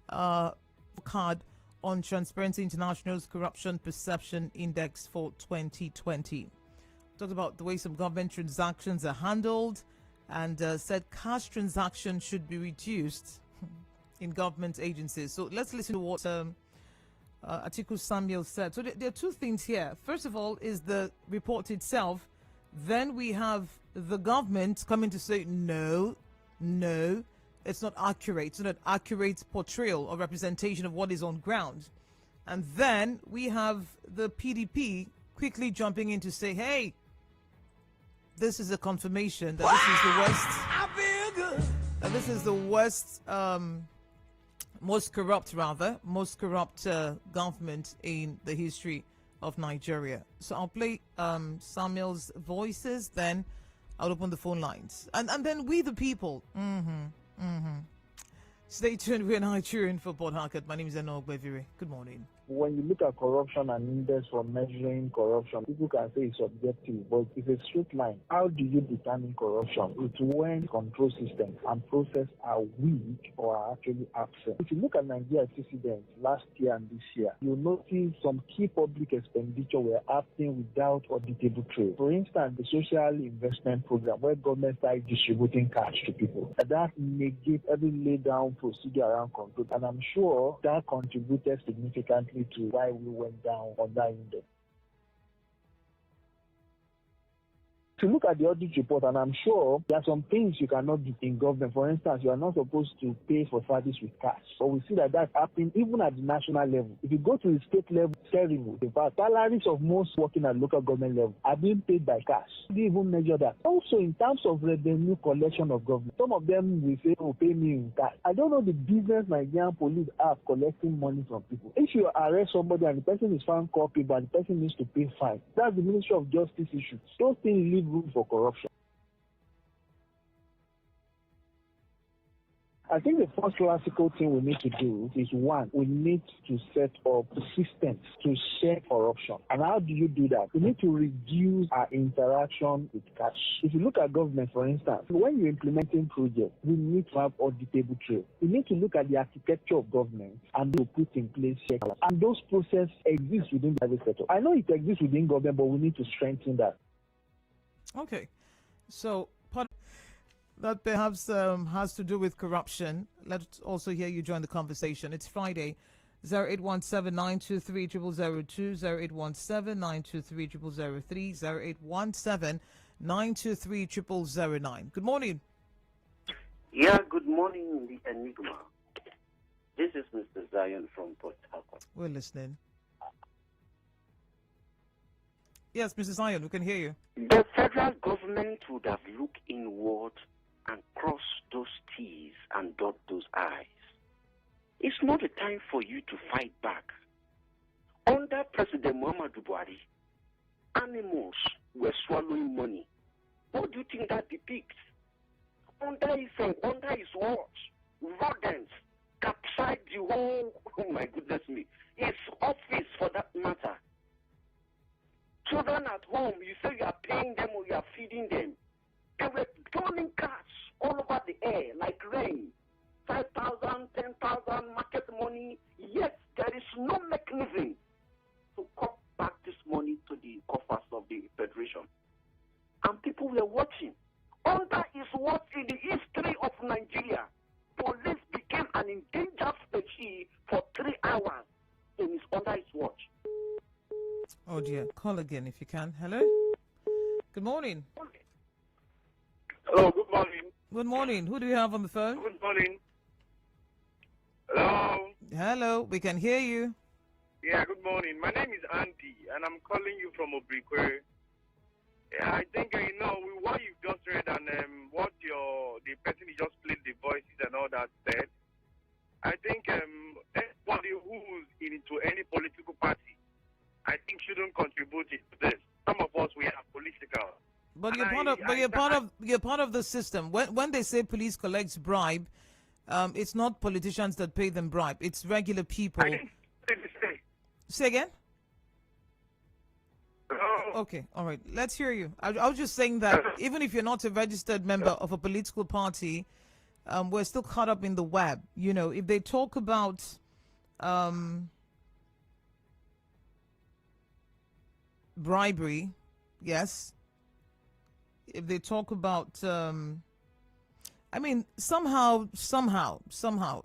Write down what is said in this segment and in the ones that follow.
card on Transparency International's Corruption Perception Index for 2020. Talked about the way some government transactions are handled and said cash transactions should be reduced in government agencies. So let's listen to what Atiku Samuel said. So there are two things here. First of all is the report itself. Then we have the government coming to say, no, it's not accurate. It's not an accurate portrayal or representation of what is on ground. And then we have the PDP quickly jumping in to say, hey, this is a confirmation that this is the worst. I feel good. That this is the worst, most corrupt government in the history of Nigeria. So I'll play Samuel's voices, then I'll open the phone lines. And then we the people. Stay tuned. We're Nigerian for Port Harcourt. My name is Enoh Ogbevire. Good morning. When you look at corruption and index for measuring corruption, people can say it's subjective, but it's a straight line. How do you determine corruption? It's when control systems and process are weak or are actually absent. If you look at Nigeria's precedents last year and this year, you'll notice some key public expenditure were happening without auditable trail. For instance, the social investment program where government started distributing cash to people. That negates every laid down procedure around control, and I'm sure that contributed significantly to why we went down on that index. To look at the audit report, and I'm sure there are some things you cannot do in government. For instance, you are not supposed to pay for service with cash. But we see that that's happening even at the national level. If you go to the state level, it's terrible. In fact, salaries of most working at local government level are being paid by cash. They even measure that. Also, in terms of revenue collection of government, some of them will say, oh, pay me in cash. I don't know the business Nigerian police have collecting money from people. If you arrest somebody and the person is found culpable and the person needs to pay fine, that's the Ministry of Justice issue. Those things leave room for corruption. I think the first classical thing we need to do is, one, we need to set up systems to share corruption. And how do you do that? We need to reduce our interaction with cash. If you look at government, for instance, when you're implementing projects, we need to have auditable trail. We need to look at the architecture of government and to put in place checks. And those processes exist within the private sector. I know it exists within government, but we need to strengthen that. Okay. So part that perhaps has to do with corruption. Let's also hear you join the conversation. It's Friday. 0817-923-0002, 0817-923-0003, 0817-923-0009. Good morning. Yeah, good morning, the Enigma. This is Mr. Zion from Port Harcourt. We're listening. Yes, Mrs. Zion, we can hear you. The federal government would have looked inward and crossed those T's and dot those I's. It's not a time for you to fight back. Under President Muhammadu Buhari, animals were swallowing money. What do you think that depicts? Under his watch, rodents capsized the whole, oh my goodness me, his office for that matter. Children at home, you say you are paying them or you are feeding them. They were throwing cash all over the air like rain. 5,000, 10,000 market money. Yet there is no mechanism to cut back this money to the coffers of the Federation. And people were watching. Under his watch in the history of Nigeria, police became an endangered species for 3 hours under his watch. Oh dear. Call again if you can. Hello? Good morning. Hello, good morning. Good morning. Who do you have on the phone? Good morning. Hello. Hello, we can hear you. Yeah, good morning. My name is Andy, and I'm calling you from Obrikwe. Yeah, I think, what you've just read and what the person who just played the voices and all that said, I think anybody who's into any political party, I think shouldn't contribute to this. Some of us, we are political. But you're part of the system. When they say police collects bribe, it's not politicians that pay them bribe. It's regular people. I didn't say. Say again? Oh. Okay, all right. Let's hear you. I was just saying that even if you're not a registered member of a political party, we're still caught up in the web. You know, if they talk about bribery, yes. If they talk about, I mean, somehow,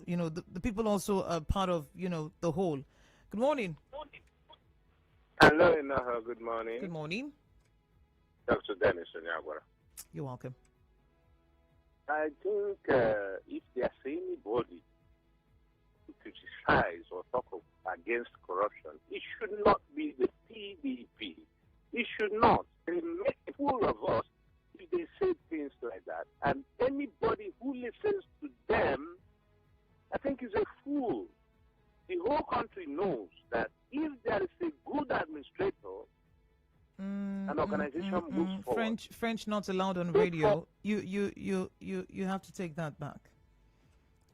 you know, the people also are part of, you know, the whole. Good morning. Hello, Enoh. Good morning. Good morning. Dr. Dennis Onyagwara. You're welcome. I think if there's anybody to criticize or talk against corruption, it should not be the PDP. It should not. They make a fool of us if they say things like that. And anybody who listens to them, I think, is a fool. The whole country knows that if there is a good administrator, an organization moves forward. French not allowed on radio. You have to take that back.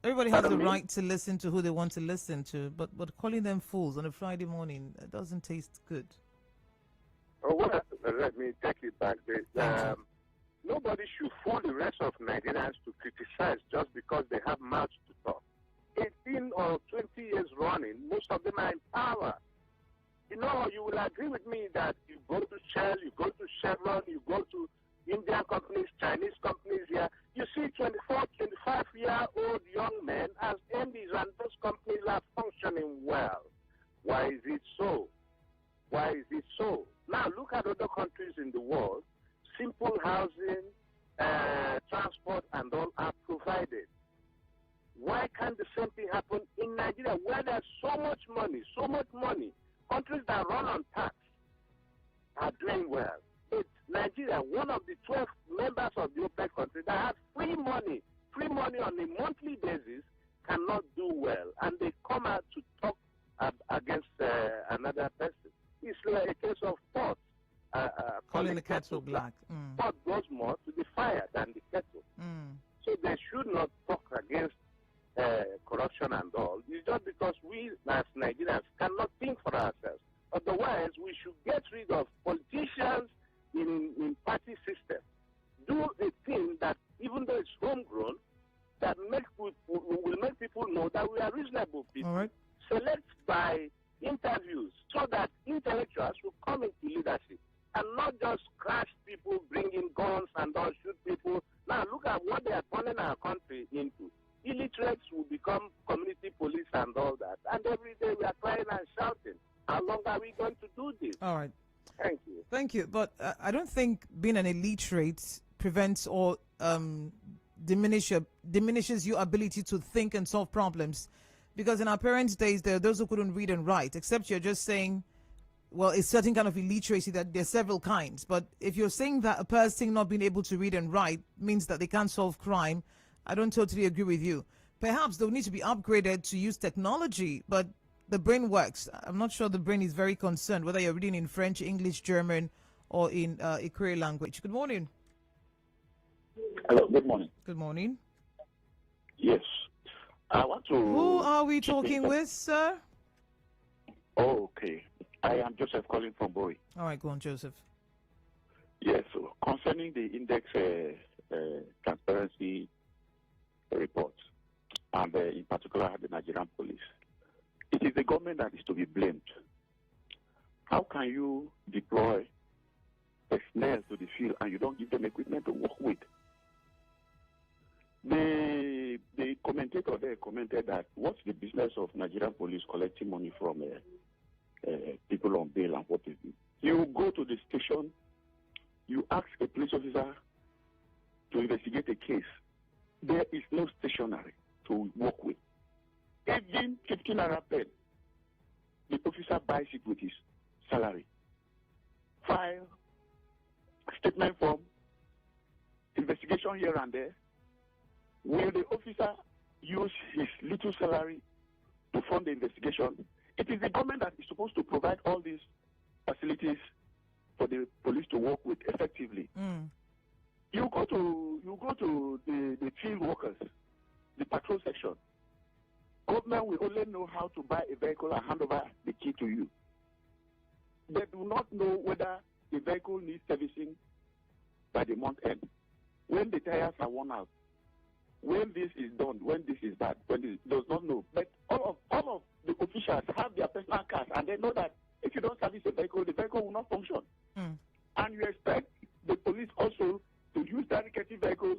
Everybody has the right to listen to who they want to listen to, but calling them fools on a Friday morning, it doesn't taste good. Oh, well, let me take it back. Nobody should fool the rest of Nigerians to criticize just because they have mouths to talk. 18 or 20 years running, most of them are in power. You know, you will agree with me that you go to Shell, you go to Chevron, you go to Indian companies, Chinese companies here, you see 24, 25-year-old young men as MDs, and those companies are functioning well. Why is it so? Why is it so? Now, look at other countries in the world. Simple housing, transport, and all are provided. Why can't the same thing happen in Nigeria, where there's so much money? Countries that run on tax are doing well. It's Nigeria, one of the 12 members of the OPEC country that has free money on a monthly basis, cannot do well. And they come out to talk against another person. It's like a case of pot. Calling the kettle black. Pot goes more to the fire than the kettle. So they should not talk against corruption and all. It's just because we as Nigerians cannot think for ourselves. Otherwise, we should get rid of politicians in party system. Do a thing that, even though it's homegrown, that will make people know that we are reasonable people. All right. Select by interviews so that intellectuals will come into leadership and not just crash people, bring in guns and all, shoot people. Now look at what they are turning our country into. Illiterates will become community police and all that. And every day we are crying and shouting. How long are we going to do this? All right. Thank you. Thank you. But I don't think being an illiterate prevents or diminishes your ability to think and solve problems. Because in our parents' days, there are those who couldn't read and write, except you're just saying, well, it's certain kind of illiteracy that there's several kinds. But if you're saying that a person not being able to read and write means that they can't solve crime, I don't totally agree with you. Perhaps they'll need to be upgraded to use technology, but the brain works. I'm not sure the brain is very concerned whether you're reading in French, English, German, or in Ikwe language. Good morning. Hello, good morning. Good morning. Yes. I want to... Who are we talking with, sir? Oh, okay. I am Joseph calling from Bowie. All right, go on, Joseph. Yes, so concerning the index transparency report, and in particular the Nigerian police, it is the government that is to be blamed. How can you deploy personnel to the field and you don't give them equipment to work with? The commentator there commented that what's the business of Nigerian police collecting money from people on bail and what is it? You go to the station, you ask a police officer to investigate a case. There is no stationery to work with. Even 15 naira pen, the officer buys it with his salary. File, statement form, investigation here and there. Will the officer use his little salary to fund the investigation? It is the government that is supposed to provide all these facilities for the police to work with effectively. You go to the field workers, the patrol section. Government will only know how to buy a vehicle and hand over the key to you. They do not know whether the vehicle needs servicing by the month end. When the tires are worn out, when this is done, when this is bad, when this does not know. But all of the officials have their personal cars, and they know that if you don't service a vehicle, the vehicle will not function. And you expect the police also to use dedicated vehicles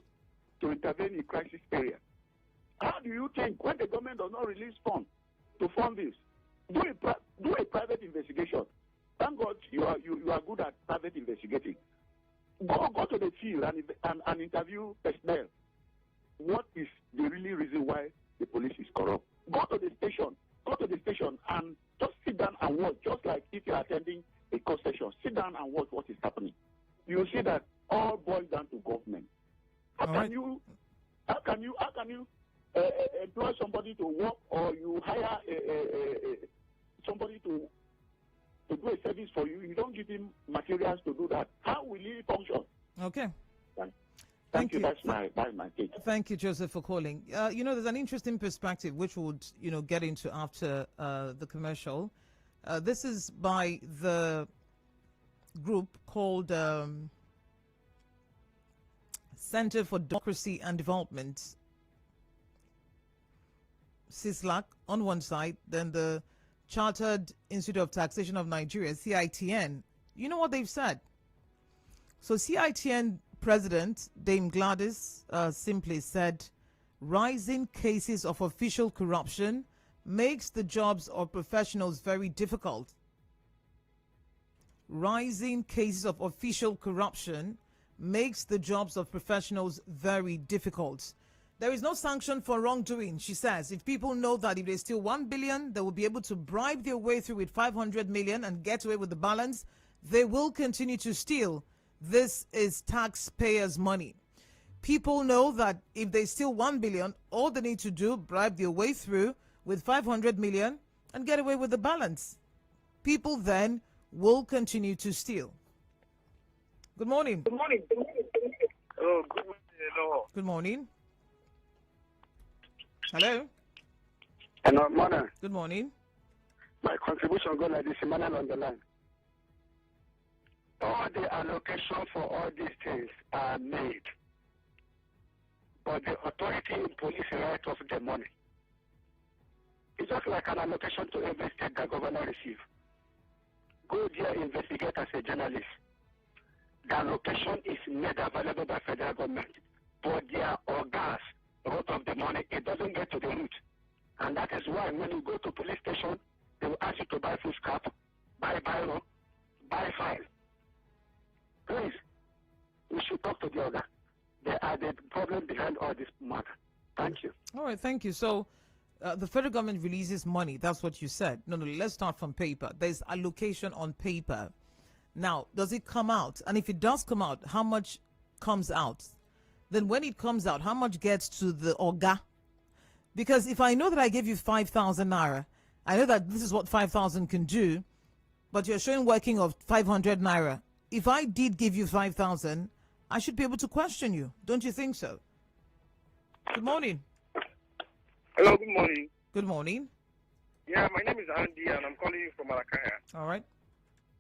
to intervene in crisis areas. How do you think when the government does not release funds to fund this? Do a private investigation. Thank God you are good at private investigating. Go to the field and interview personnel. What is the really reason why the police is corrupt? Go to the station and just sit down and watch, just like if you're attending a court session. Sit down and watch what is happening. You see that all boils down to government. How can you employ somebody to work, or you hire somebody to do a service for you? You don't give him materials to do that. How will he function? Okay. Thank you. That's my take. Thank you, Joseph, for calling. There's an interesting perspective which we'll get into after the commercial. This is by the group called Center for Democracy and Development, CISLAC on one side, then the Chartered Institute of Taxation of Nigeria, CITN. You know what they've said? So CITN President Dame Gladys simply said, rising cases of official corruption makes the jobs of professionals very difficult. Rising cases of official corruption makes the jobs of professionals very difficult. There is no sanction for wrongdoing, she says. If people know that if they steal 1 billion, they will be able to bribe their way through with 500 million and get away with the balance, they will continue to steal. This is taxpayers' money. People know that if they steal 1 billion, all they need to do, bribe their way through with 500 million and get away with the balance. People then will continue to steal. Good morning. Good morning. Oh, good morning. Hello. Good morning. Hello. Hello, morning. Good morning. My contribution goes like this, Emmanuel on the line. All the allocation for all these things are made, but the authority in police write off the money. It's just like an allocation to every state that governor receives. Go there, investigate as a journalist. The allocation is made available by federal government, but their organs wrote off the money. It doesn't get to the root. And that is why when you go to police station, they will ask you to buy food scrap, buy biro, buy file. Please, we should talk to the organ. They are the problem behind all this matter. Thank you. All right, thank you. So the federal government releases money. That's what you said. No, let's start from paper. There's allocation on paper. Now, does it come out? And if it does come out, how much comes out? Then when it comes out, how much gets to the orga? Because if I know that I gave you 5,000 naira, I know that this is what 5,000 can do, but you're showing working of 500 naira. If I did give you 5,000, I should be able to question you. Don't you think so? Good morning. Hello, good morning. Good morning. Yeah, my name is Andy, and I'm calling you from Malakaya. All right.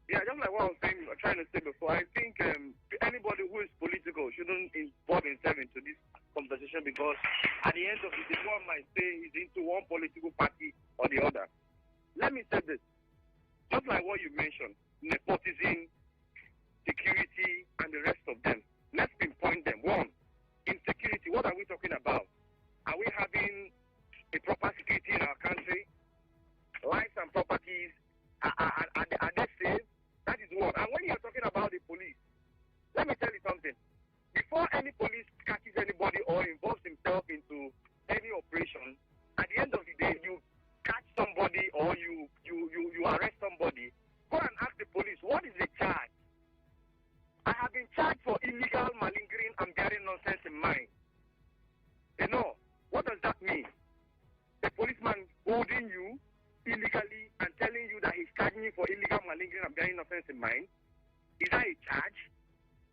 Yeah, just like what I was saying, trying to say before, I think anybody who is political shouldn't involve himself into this conversation, because at the end of the day, one might say he's into one political party or the other. Let me say this. Just like what you mentioned, nepotism, security, and the rest of them. Let's pinpoint them. One, insecurity. What are we talking about? Are we having a proper security in our country? Lives and properties, are they safe? That is one. And when you're talking about the police, let me tell you something. Before any police catches anybody or involves himself into any operation, at the end of the day, you catch somebody or you arrest somebody, go and ask the police, what is the charge? I have been charged for illegal malingering and bearing nonsense in mind. You know, what does that mean? The policeman holding you illegally and telling you that he's charging you for illegal malingering and bearing offense in mind? Is that a charge?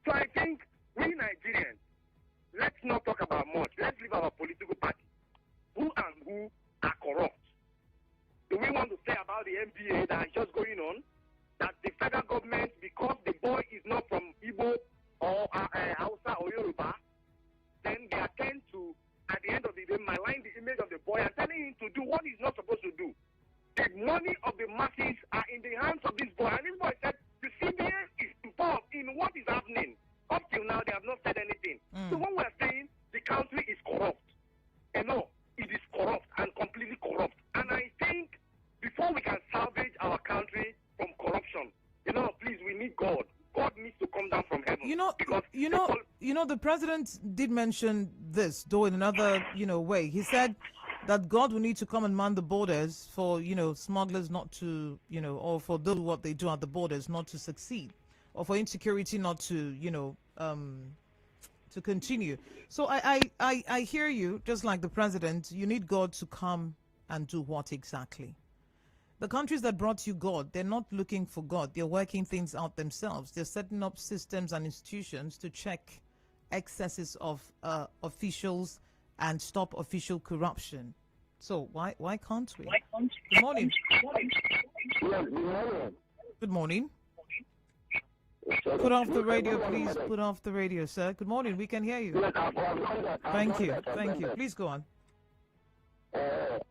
So I think we Nigerians, let's not talk about much. Let's leave our political party. Who and who are corrupt? Do we want to say about the MPA that is just going on, that the federal government, because the boy is not from Igbo or Hausa or Yoruba, then they attend to, at money of the masses are in the hands of this boy. And this boy said the CBN is involved in what is happening. Up till now, they have not said anything. So what we're saying, the country is corrupt. And no, it is corrupt and completely corrupt. And I think before we can salvage our country from corruption, please, we need God. God needs to come down from heaven. The president did mention this, though in another, way. He said that God will need to come and man the borders for, smugglers not to, or for those what they do at the borders not to succeed, or for insecurity not to, to continue. So I hear you, just like the president. You need God to come and do what exactly? The countries that brought you God, they're not looking for God. They're working things out themselves. They're setting up systems and institutions to check excesses of officials and stop official corruption. So why can't we? Good morning. Good morning. Put off the radio, please. Put off the radio, sir. Good morning. We can hear you. Thank you. Thank you. Please go on.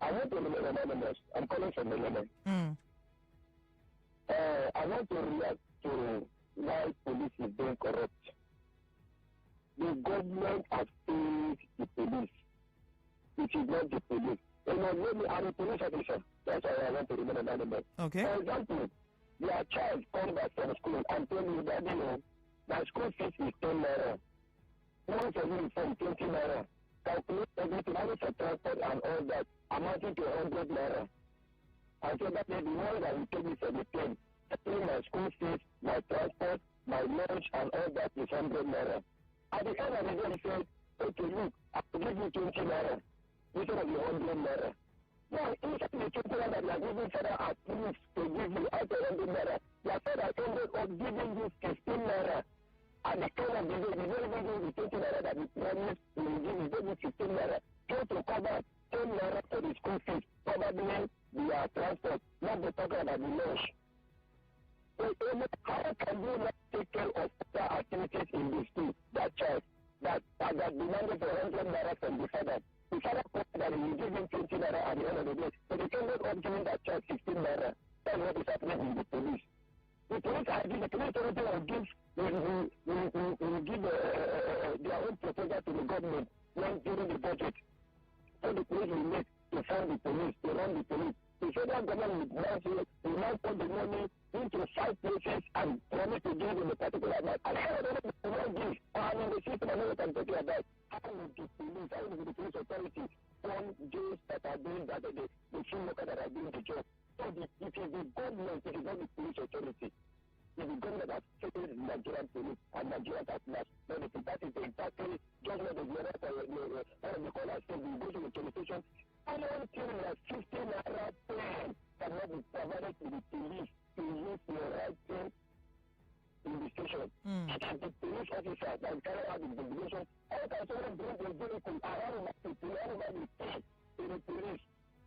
I want to remember. I'm calling from the lemon. I want to react to why police is being corrupt. The government has paid the police. It is not the police. I'm a police officer. That's why I want to remember that number. Okay. For example, your child comes back from school and tells you that, my school fees is 10 naira. One for uniform, 20 naira. Calculate everything, money for transport and all that, amounting to 100 naira. And so that may be more that you take me for the plane. I pay my school fees, my transport, my lunch, and all that is 100 naira. At the end of the day, he said, okay, look, I will give you 20 naira instead of the 100 naira. Now, instead of the 20 naira that you are giving further as proof to give you out of 100 naira, you are said I ended up giving you 15 naira. At the end of the day, the very beginning, the 20 naira that we promised we will give you, maybe 15 naira, just to cover 10 naira for the school fees, probably the transport, not the talking about the lunch. So, how can you not take care of other activities in the school, that child, that demanded for 100 naira from the father? The father promised that he will give him 20 naira at the end of the day, but he ended up giving that child 15 naira. That's what is happening in the police. The police authority will give their own proposal to the government when during the budget. So the police will make to fund the police, to run the police. The federal government will now put the money into 5 places and promise to give in a particular amount. And how do they not give? And in the system, I know what I'm talking about. How will the police authority fund those that are doing that, the few workers that are doing the job? So it is the government, it is not the police authority. It is the government that failed the Nigerian police and Nigerians at large. But the party is exactly just what the one of the callers said, we go to the police station. I don't think that 15 naira pen cannot be provided to the police to use the right thing in the station. And the police officer that carry out the investigation, how can someone bring the vehicle around the police, everybody pay to the police?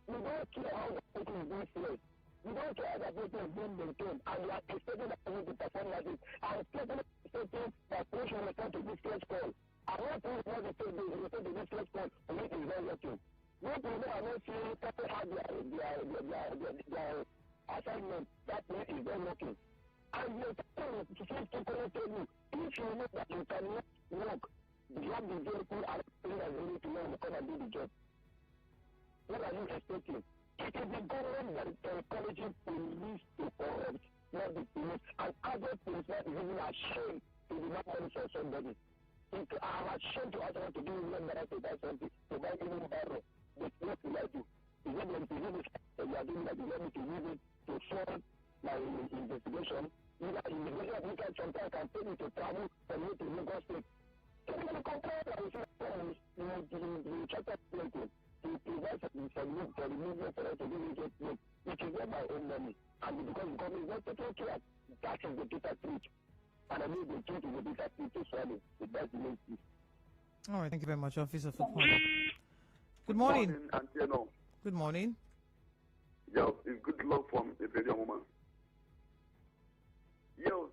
We don't care how the person is being placed. We don't care how the person is being maintained. And we are expecting that person to perform like this. And especially expecting that police will respond to this case call. And what police want to say, they respond to this case call, and it is not working. What people are not seeing, people have their assignment, that way is not working. And you're telling to say to tell you, if you know that you cannot work, drop the vehicle and bring us ready to learn, come and do the job. What are you expecting? It is the government that is encouraging police to corrupt, not the police. And other police is even ashamed to demand money for somebody. I'm ashamed to ask someone to give me $1 to buy something, to buy even barrel. But what will I do? Is it going to use it that you are doing that you want me to use it to fund my investigation? Either investigation we can sometimes can take me to travel from here to Lagos State. So we're going to compare that with the chapter 20 to provide for the movement for us to do it, which is not my own money. And because the government is not taking care, that is the bitter truth. And I know the truth is the bitter truth to swallow. That's the main truth. All right, thank you very much, Officer, for calling. Good morning. Good morning. Yo, it's good luck from a very young woman. Yo,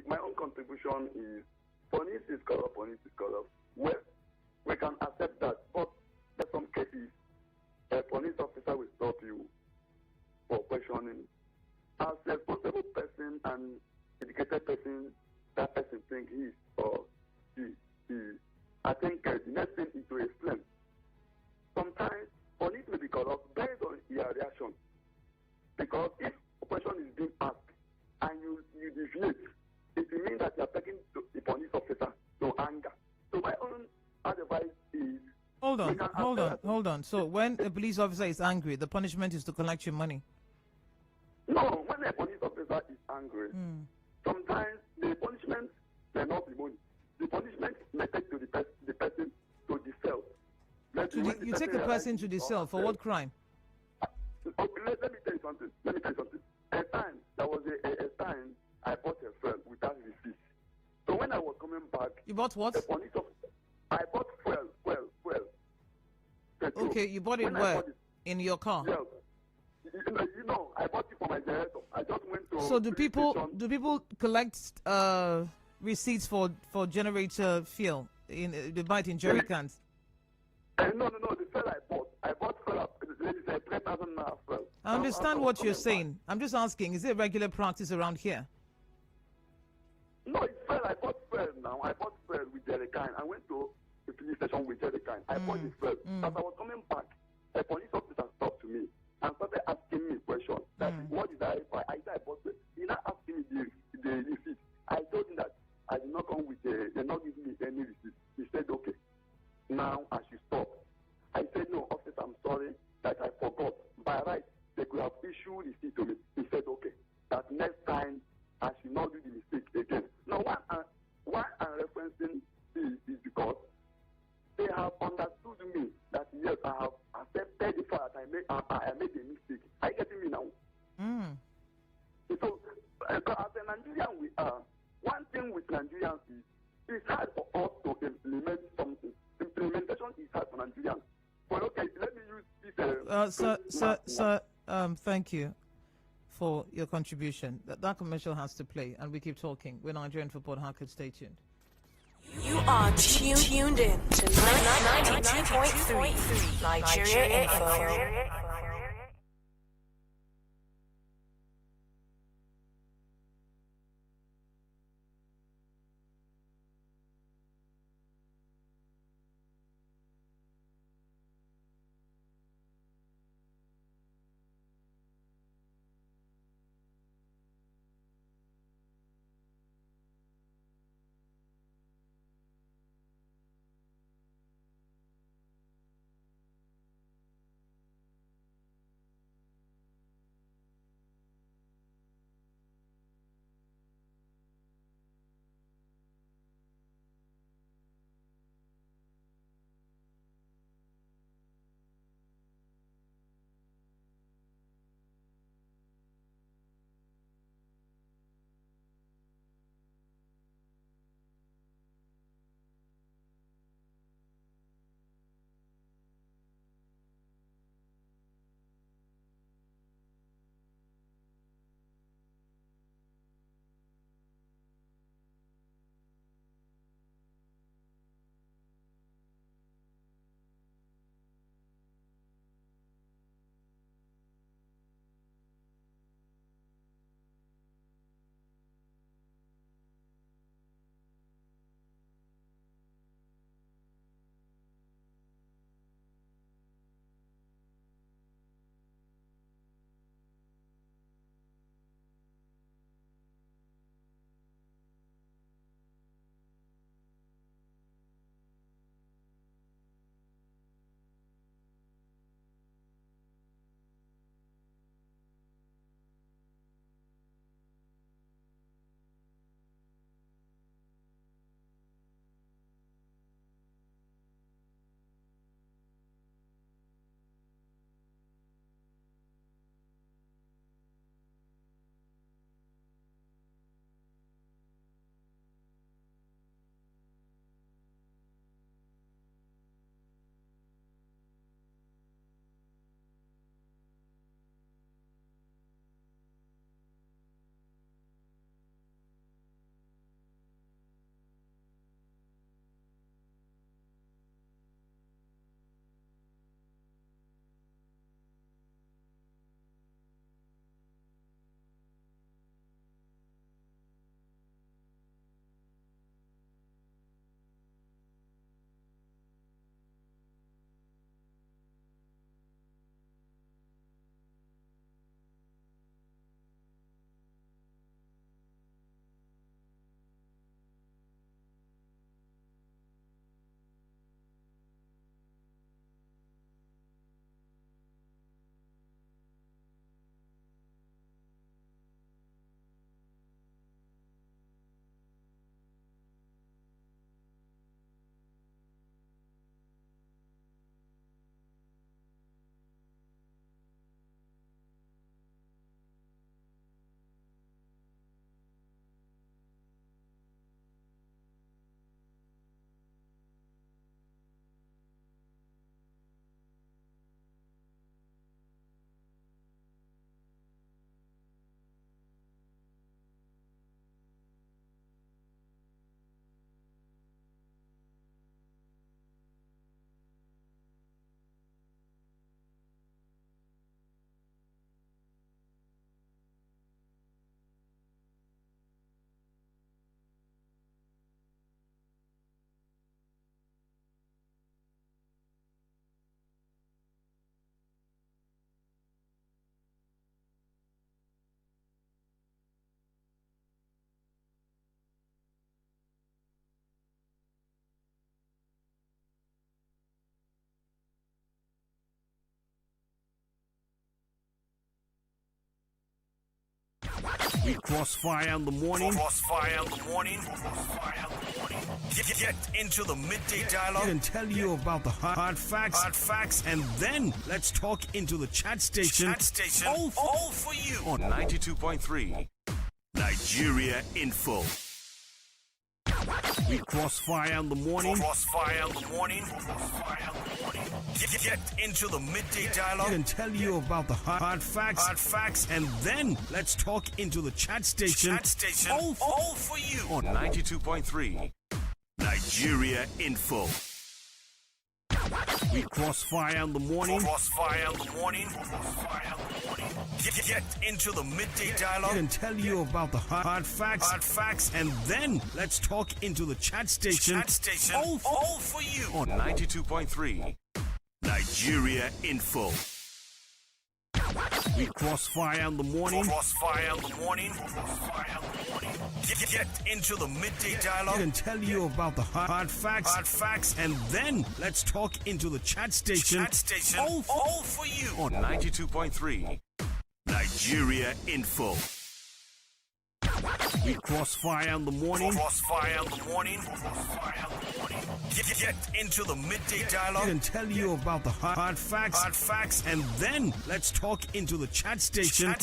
my own contribution is police is corrupt. Well, we can accept that, but there's some cases a police officer will stop you for question. questioning, as a responsible person and educated person, that person think he is or she is. I think the next thing is to explain. Sometimes police may be corrupt based on their reaction. Because if a question is being asked and you deviate, it means that you are taking the police officer to anger. So my own advice is... Hold on. So when a police officer is angry, the punishment is to collect your money? No, when a police officer is angry, sometimes the punishment may not be money. The punishment may take to the person to the cell. You take a person to the cell for what crime? Okay, let me tell you something. A time, there was a time I bought a fuel without receipt. So when I was coming back... You bought what? I bought fuel. Petrol. Okay, you bought it where? In your car? Yes. I bought it for my generator. I just went to... So do people collect receipts for generator fuel? They buy it in jerry cans? No, the fuel I bought fuel. It's a 3,000 fuel. I understand what you're saying. I'm just asking, is it regular practice around here? No, it's fuel. I bought fuel now. I bought fuel with jerry can. I went to the police station with jerry can. I bought the fuel. As I was coming back, a police officer stopped to me and started asking me questions. That what did I buy? I said I bought fuel. He now asking me the receipt. I told him that I did not come with they not giving me any receipt. He said, okay, now I should stop. I said, no, officer, I'm sorry that I forgot. By right, they could have issued receipt to me. He said, okay, that next time I should not do the mistake again. Now, why I'm referencing this is because they have understood me that yes, I have accepted the fact I made a mistake. Are you getting me now? So, as a Nigerian, we are. One thing with Nigerians is it's hard for us to implement something. Implementation is hard for Nigerians. But okay, let me use this. Sir, thank you for your contribution. That commercial has to play, and we keep talking. We're Nigerian for Port Harcourt. Stay tuned. You are tuned in to 92.3 Nigeria Info. We crossfire in the morning. Crossfire in the morning. Get into the midday dialogue And tell you about the hard facts. And then let's talk into the chat station. all for you On 92.3 Nigeria Info. We crossfire in the morning. Crossfire in the morning. Get into the midday dialogue And tell you about the hard facts. And then let's talk into the chat station. all for you On 92.3 Nigeria Info. We crossfire in the morning. Crossfire in the morning. Get into the midday dialogue And tell you about the hard facts. And then let's talk into the chat station. all for you On 92.3 Nigeria Info. We crossfire in the morning. Crossfire in the morning. Get into the midday dialogue And tell you about the hard facts. And then let's talk into the chat station. all for you On 92.3 Nigeria Info. We crossfire in the morning. Crossfire in the morning. Get into the midday dialogue And tell you about the hard facts. And then let's talk into the chat station.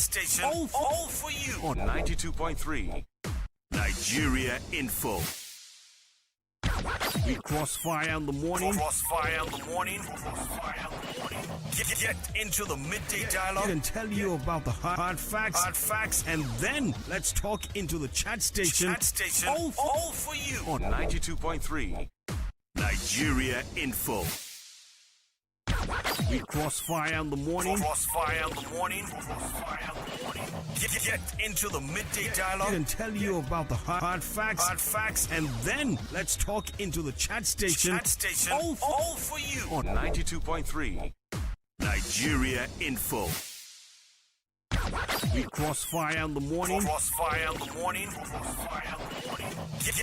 all for you On 92.3 Nigeria Info. We crossfire in the morning. Crossfire in the morning. Get into the midday dialogue And tell you about the hard facts. And then let's talk into the chat station. all for you On 92.3 Nigeria Info. We crossfire in the morning. Crossfire in the morning. Get into the midday dialogue And tell you about the hard facts. And then let's talk into the chat station. all for you On 92.3 Nigeria Info. We crossfire in the morning. Crossfire in the morning.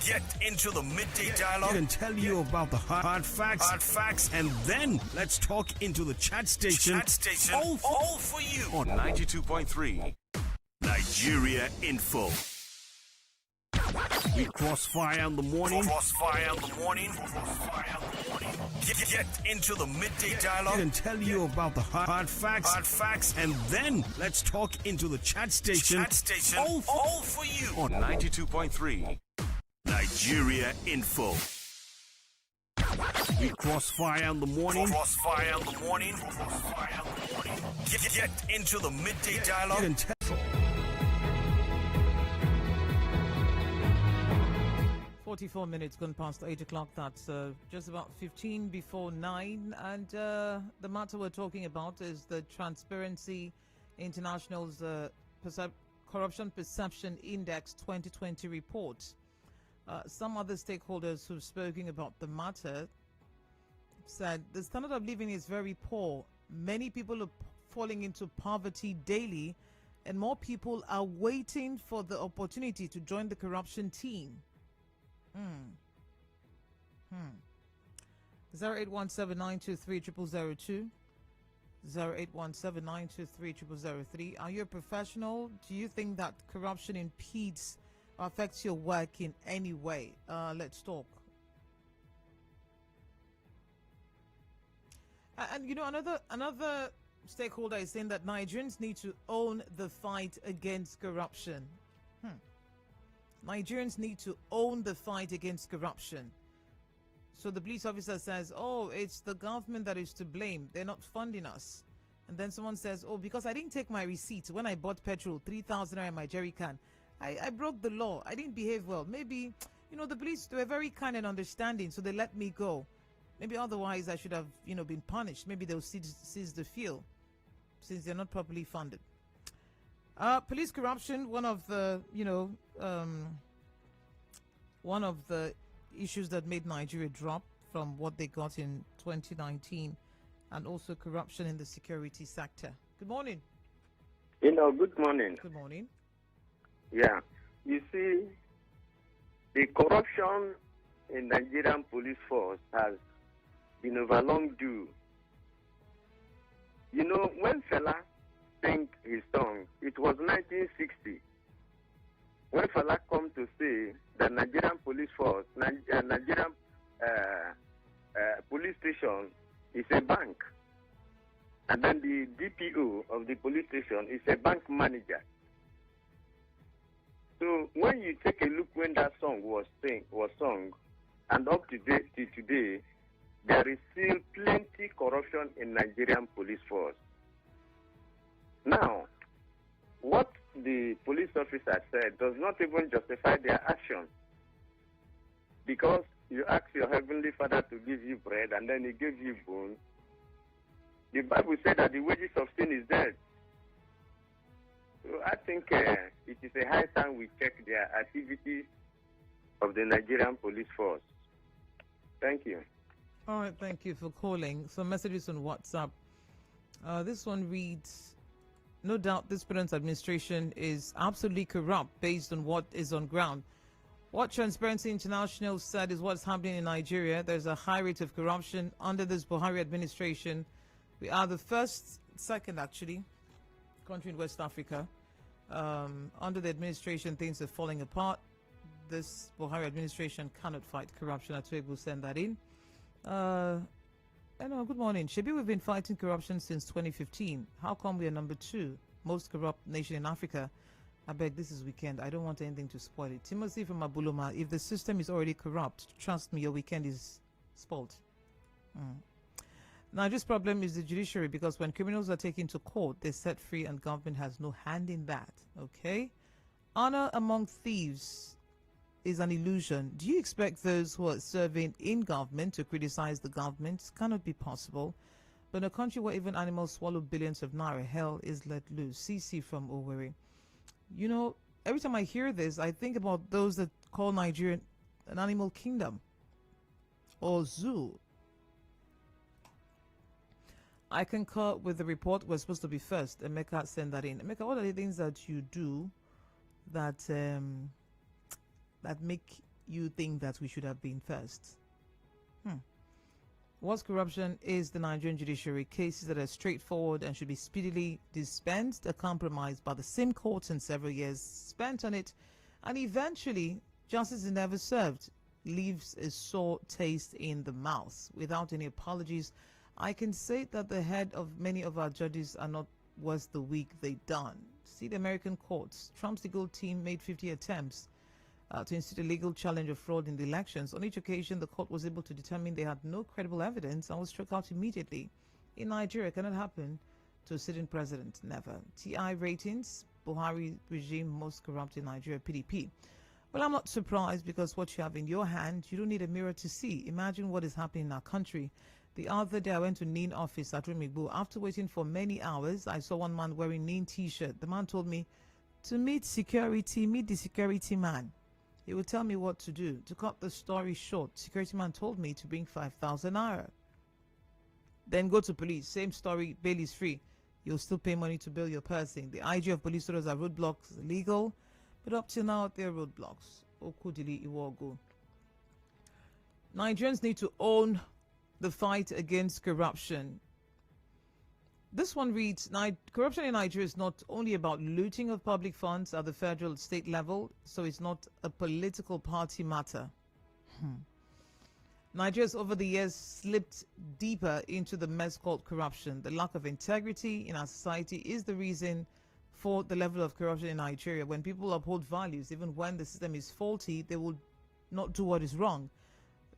Get into the midday dialogue And tell you about the hard facts. And then let's talk into the chat station. all for you On 92.3 Nigeria Info. We crossfire in the morning. Crossfire in the morning. Get into the midday dialogue And tell you about the hard facts. And then let's talk into the chat station. all for you On 92.3 Nigeria Info. We crossfire in the morning. Crossfire in the morning. Get into the midday dialogue And tell 44 minutes gone past 8 o'clock. That's just about 15 before 9. And the matter we're talking about is the Transparency International's Corruption Perception Index 2020 report. Some other stakeholders who've spoken about the matter said the standard of living is very poor. Many people are falling into poverty daily, and more people are waiting for the opportunity to join the corruption team. 08179230002, 08179230003. Are you a professional? Do you think that corruption impedes or affects your work in any way? Let's talk. And you know, another stakeholder is saying that Nigerians need to own the fight against corruption. Nigerians need to own the fight against corruption. So the police officer says, oh, it's the government that is to blame. They're not funding us. And then someone says, oh, because I didn't take my receipt when I bought petrol, 3,000 naira in my jerry can. I broke the law. I didn't behave well. Maybe, you know, the police were very kind and understanding, so they let me go. Maybe otherwise I should have, you know, been punished. Maybe they'll seize the field since they're not properly funded. Police corruption, one of the issues that made Nigeria drop from what they got in 2019, and also corruption in the security sector. Good morning. Good morning. Good morning. Yeah. You see, the corruption in Nigerian police force has been over long due. You know, when Fela sang his song, it was 1960. when Fala come to say the Nigerian police force, Nigerian police station is a bank, and then the DPO of the police station is a bank manager. So when you take a look when that song was sung, and up to date till today, there is still plenty corruption in Nigerian police force. Now, what the police officer said does not even justify their action, because you ask your heavenly Father to give you bread and then he gives you bone. The Bible said that the wages of sin is death. So I think it is a high time we check their activities of the Nigerian police force. Thank you. All right, thank you for calling. Some messages on WhatsApp. This one reads, no doubt this present administration is absolutely corrupt based on what is on ground. What Transparency International said is what's happening in Nigeria. There's a high rate of corruption under this Buhari administration. We are the second actually, country in West Africa. Under the administration, things are falling apart. This Buhari administration cannot fight corruption. Atuegu will send that in. Good morning. Shebi, we've been fighting corruption since 2015. How come we are number 2 most corrupt nation in Africa? I beg, this is weekend. I don't want anything to spoil it. Timothy from Abuloma, if the system is already corrupt, trust me, your weekend is spoiled. Now, this problem is the judiciary, because when criminals are taken to court, they're set free and government has no hand in that. Okay? Honor among thieves is an illusion. Do you expect those who are serving in government to criticize the government? It cannot be possible. But in a country where even animals swallow billions of naira, hell is let loose. CC from Owerri. You know, every time I hear this, I think about those that call Nigeria an animal kingdom or zoo. I concur with the report. We're supposed to be first. Emeka sent that in. Emeka, what are the things that you do that that make you think that we should have been first? What's corruption is the Nigerian judiciary. Cases that are straightforward and should be speedily dispensed are compromised by the same courts and several years spent on it, and eventually justice is never served. Leaves a sore taste in the mouth. Without any apologies, I can say that the head of many of our judges are not worth the week they done. See the American courts. Trump's legal team made 50 attempts to institute a legal challenge of fraud in the elections. On each occasion, the court was able to determine they had no credible evidence and was struck out immediately. In Nigeria, it cannot happen to a sitting president. Never. TI ratings, Buhari regime most corrupt in Nigeria, PDP. Well, I'm not surprised, because what you have in your hand, you don't need a mirror to see. Imagine what is happening in our country. The other day, I went to NIN office at Rumigbo. After waiting for many hours, I saw one man wearing NIN t-shirt. The man told me to meet the security man. He would tell me what to do. To cut the story short, security man told me to bring 5,000 naira. Then go to police. Same story, bail is free. You'll still pay money to bail your person. The IG of police told us that roadblocks are legal, but up till now, they're roadblocks. Okudili Iwogo. Nigerians need to own the fight against corruption. This one reads, corruption in Nigeria is not only about looting of public funds at the federal state level, so it's not a political party matter. Nigeria's over the years slipped deeper into the mess called corruption. The lack of integrity in our society is the reason for the level of corruption in Nigeria. When people uphold values, even when the system is faulty, they will not do what is wrong.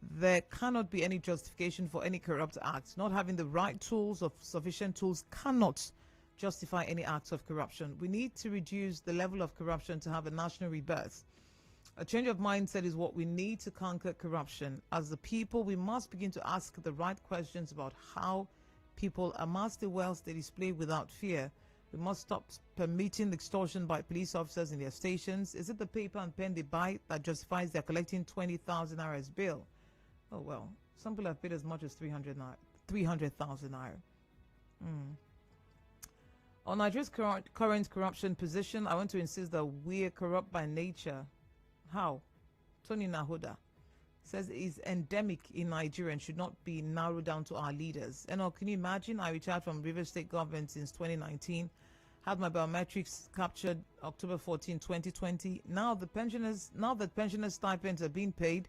There cannot be any justification for any corrupt act. Not having the right tools or sufficient tools cannot justify any acts of corruption. We need to reduce the level of corruption to have a national rebirth. A change of mindset is what we need to conquer corruption. As the people, we must begin to ask the right questions about how people amass the wealth they display without fear. We must stop permitting extortion by police officers in their stations. Is it the paper and pen they buy that justifies their collecting 20,000 naira as bail? Oh, well, some people have paid as much as 300,000 naira. On Nigeria's current corruption position, I want to insist that we are corrupt by nature. How? Tony Nahoda says it is endemic in Nigeria and should not be narrowed down to our leaders. Enoh, can you imagine? I retired from Rivers State government since 2019. Had my biometrics captured October 14, 2020. Now that pensioners stipends are being paid,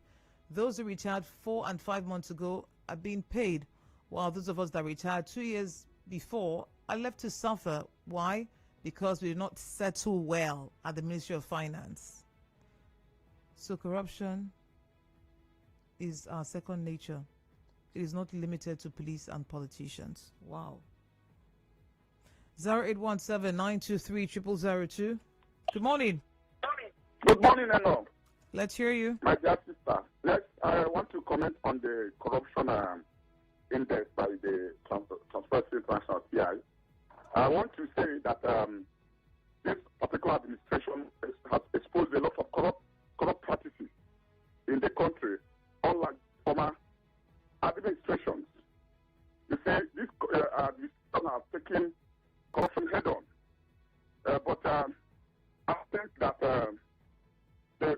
those who retired 4 and 5 months ago are being paid, while those of us that retired 2 years before are left to suffer. Why? Because we did not settle well at the Ministry of Finance. So corruption is our second nature. It is not limited to police and politicians. Wow. 0817-923-0002. Good morning. Good morning, Enoh. Let's hear you. My dear sister, I want to comment on the corruption index by the Transparency International PI. I want to say that this particular administration has exposed a lot of corrupt practices in the country, unlike former administrations. You see, this administration has taken corruption head on. But I think that the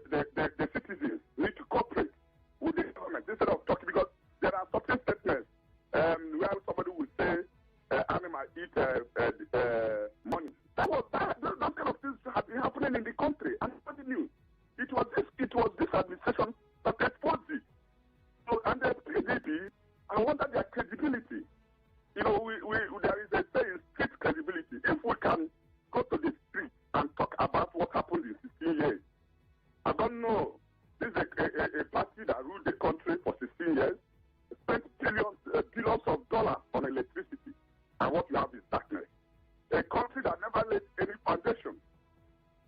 citizens need to cooperate with the government instead of talking, because there are certain statements where somebody will say, animal eat money. Those kind of things have been happening in the country, and nobody knew. It was this administration that exposed it. So, and the PDP, I wonder their credibility. You know, there is a saying, street credibility. If we can go to the street and talk about what happened in 16 years, I don't know. This is a party that ruled the country for 16 years, spent billions of dollars on electricity, and what you have is darkness. A country that never laid any foundation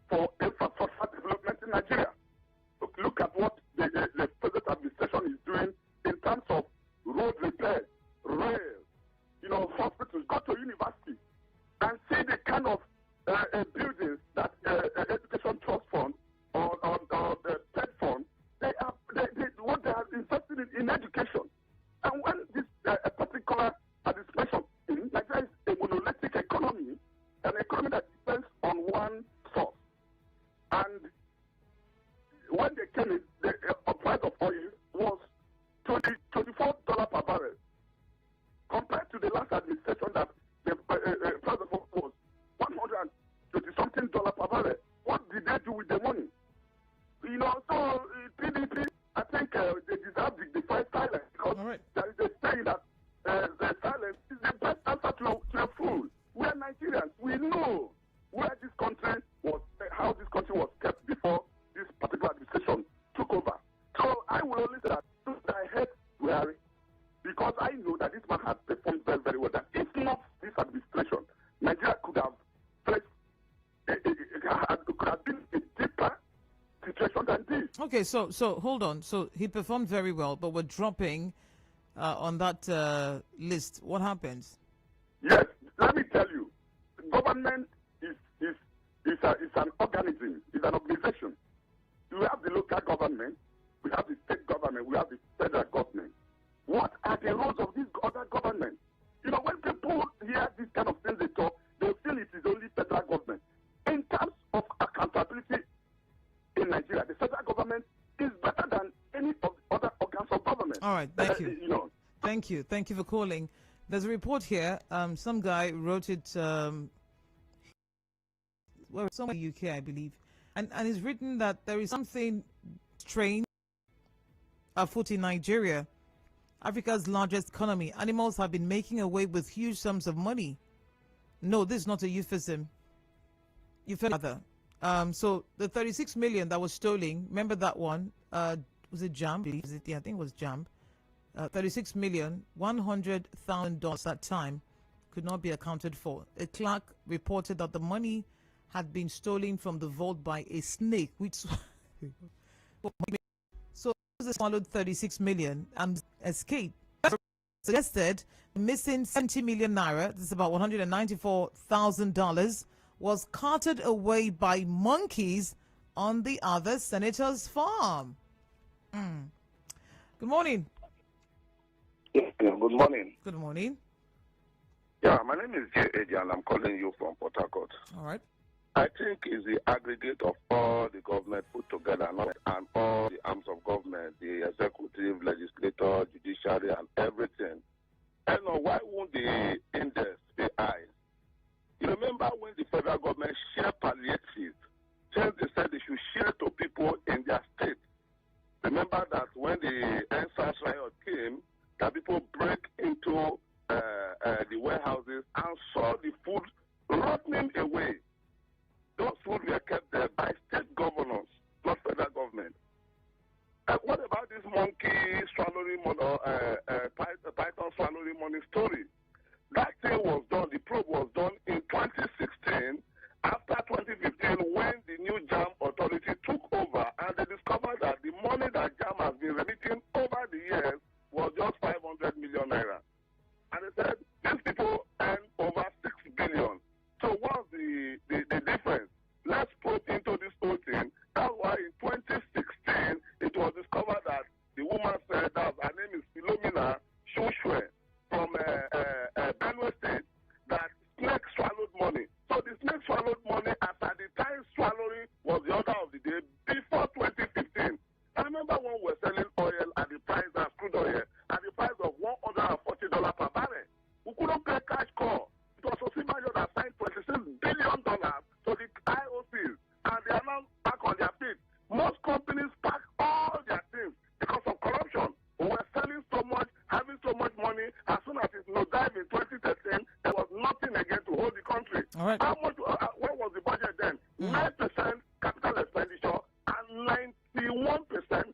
for infrastructure development in Nigeria. Look at what the present administration is doing in terms of road repair, rail, hospitals. Go to university and see the kind of buildings that Education Trust Fund or the TED Fund, what they are investing in education. And when this particular administration in Nigeria is a monolithic economy, an economy that depends on one source. And when they came in, the price of oil was $24 per barrel, compared to the last administration that the price of oil was $120-something per barrel. What did they do with the money? So PDP, I think they deserve to defy silence, because there is a saying that the silence is the best answer to a fool. We are Nigerians. We know where this country was, how this country was kept before this particular administration took over. So I will only say that I hate Buhari, because I know that this man has performed very, very well. That if not this administration, Nigeria could have faced, it could have been a deeper situation than this. Okay, so hold on. So he performed very well, but we're dropping on that list. What happens? Yes, let me tell you, government is an organism, is an organization. We have the local government, we have the state government, we have the federal government. What are the roles of these other governments? When people hear this kind of things they talk, they feel it is only federal government. In terms of accountability in Nigeria, the federal government is better than any of the other organs of government. All right, thank you. Thank you for calling. There's a report here. Some guy wrote it somewhere in the UK, I believe, and it's written that there is something strange afoot in Nigeria, Africa's largest economy. Animals have been making away with huge sums of money. No, this is not a euphemism. So the 36 million that was stolen, remember that one? Was it Jam? Yeah, I think it was Jam. 36 million, $100,000 that time could not be accounted for. A clerk reported that the money had been stolen from the vault by a snake, which so they swallowed 36 million and escaped. Suggested missing 70 million naira, this is about $194,000, was carted away by monkeys on the other senator's farm. Good morning. Yes, good morning. Good morning. Yeah, my name is Jay Eddie, and I'm calling you from Port Harcourt. All right. I think it's the aggregate of all the government put together and all the arms of government, the executive, legislature, judiciary, and everything. And why won't the index be high? You remember when the federal government shared palliatives, since they said they should share to people in their state. Remember that when the NSAS riot came, that people break into the warehouses and saw the food rotting away. Those food were kept there by state governors, not federal government. What about this monkey swallowing money, python swallowing money story? That thing was done, the probe was done in 2016, after 2015, when the new JAM authority took over, and they discovered that the money that JAM has been remitting over the years was just 500 million naira. And they said, these people earn over 6 billion. So what's the difference? Let's put into this whole thing. That's why in 2016, it was discovered that the woman said that her name is Philomena Shushwe from Benue State, that snake swallowed money. So the snake swallowed money at the time swallowing was the order of the day before 2015. I remember when we were selling oil at the price of crude oil at the price of $140 per barrel. We couldn't pay cash call. It was Osibajo that signed $26 billion to the IOCs, and they are now back on their feet. Most companies pack all their things because of corruption. We were selling so much, having so much money. As soon as it died in 2013, there was nothing again to hold the country. All right. How much? What was the budget then? 9% capital expenditure and 91%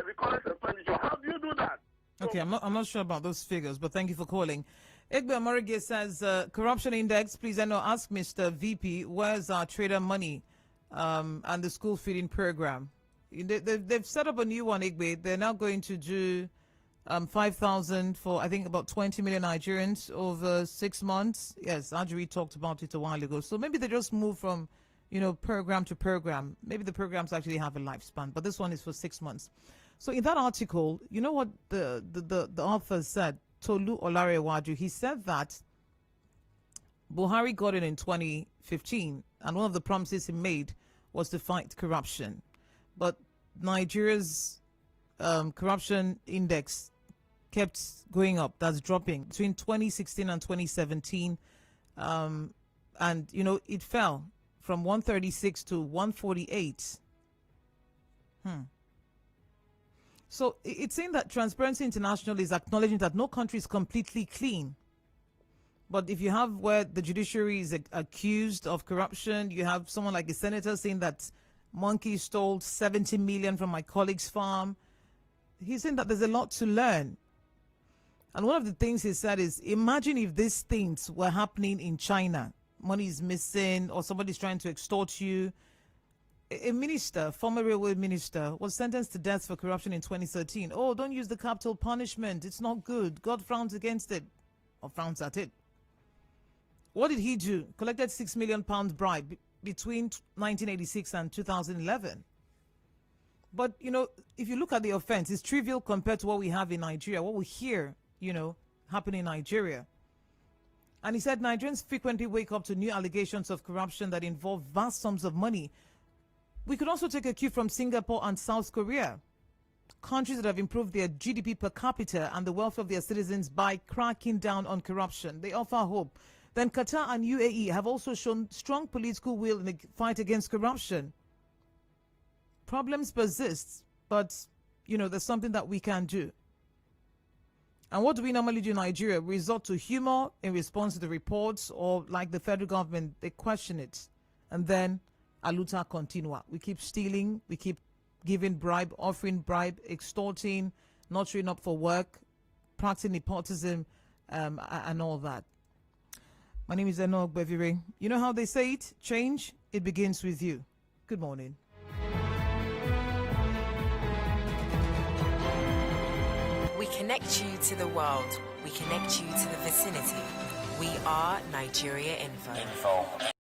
recurrent expenditure. How do you do that? Okay, I'm not sure about those figures, but thank you for calling. Egbe Amorige says, corruption index, please, I know, ask Mr. VP, where's our trader money and the school feeding program? They've set up a new one, Egbe. They're now going to do 5,000 for, I think, about 20 million Nigerians over 6 months. Yes, Ajuri talked about it a while ago. So maybe they just move from, program to program. Maybe the programs actually have a lifespan, but this one is for 6 months. So in that article, you know what the author said, Tolu Olarewaju, he said that Buhari got in 2015, and one of the promises he made was to fight corruption. But Nigeria's corruption index kept going up. That's dropping between 2016 and 2017. And, it fell from 136 to 148. So it's saying that Transparency International is acknowledging that no country is completely clean. But if you have where the judiciary is accused of corruption, you have someone like a senator saying that monkey stole 70 million from my colleague's farm. He's saying that there's a lot to learn. And one of the things he said is, imagine if these things were happening in China. Money is missing, or somebody's trying to extort you. A minister, former railway minister, was sentenced to death for corruption in 2013. Oh, don't use the capital punishment. It's not good. God frowns against it, or frowns at it. What did he do? Collected £6 million bribe between 1986 and 2011. But, if you look at the offense, it's trivial compared to what we have in Nigeria, what we hear, happen in Nigeria. And he said Nigerians frequently wake up to new allegations of corruption that involve vast sums of money. We could also take a cue from Singapore and South Korea, countries that have improved their GDP per capita and the welfare of their citizens by cracking down on corruption. They offer hope. Then Qatar and UAE have also shown strong political will in the fight against corruption. Problems persist, but, there's something that we can do. And what do we normally do in Nigeria? We resort to humor in response to the reports, or like the federal government, they question it. And then aluta continua. We keep stealing, we keep giving bribe, offering bribe, extorting, not showing up for work, practicing nepotism, and all that. My name is Enoh Ogbevire. You know how they say it? Change, it begins with you. Good morning. We connect you to the world. We connect you to the vicinity. We are Nigeria Info.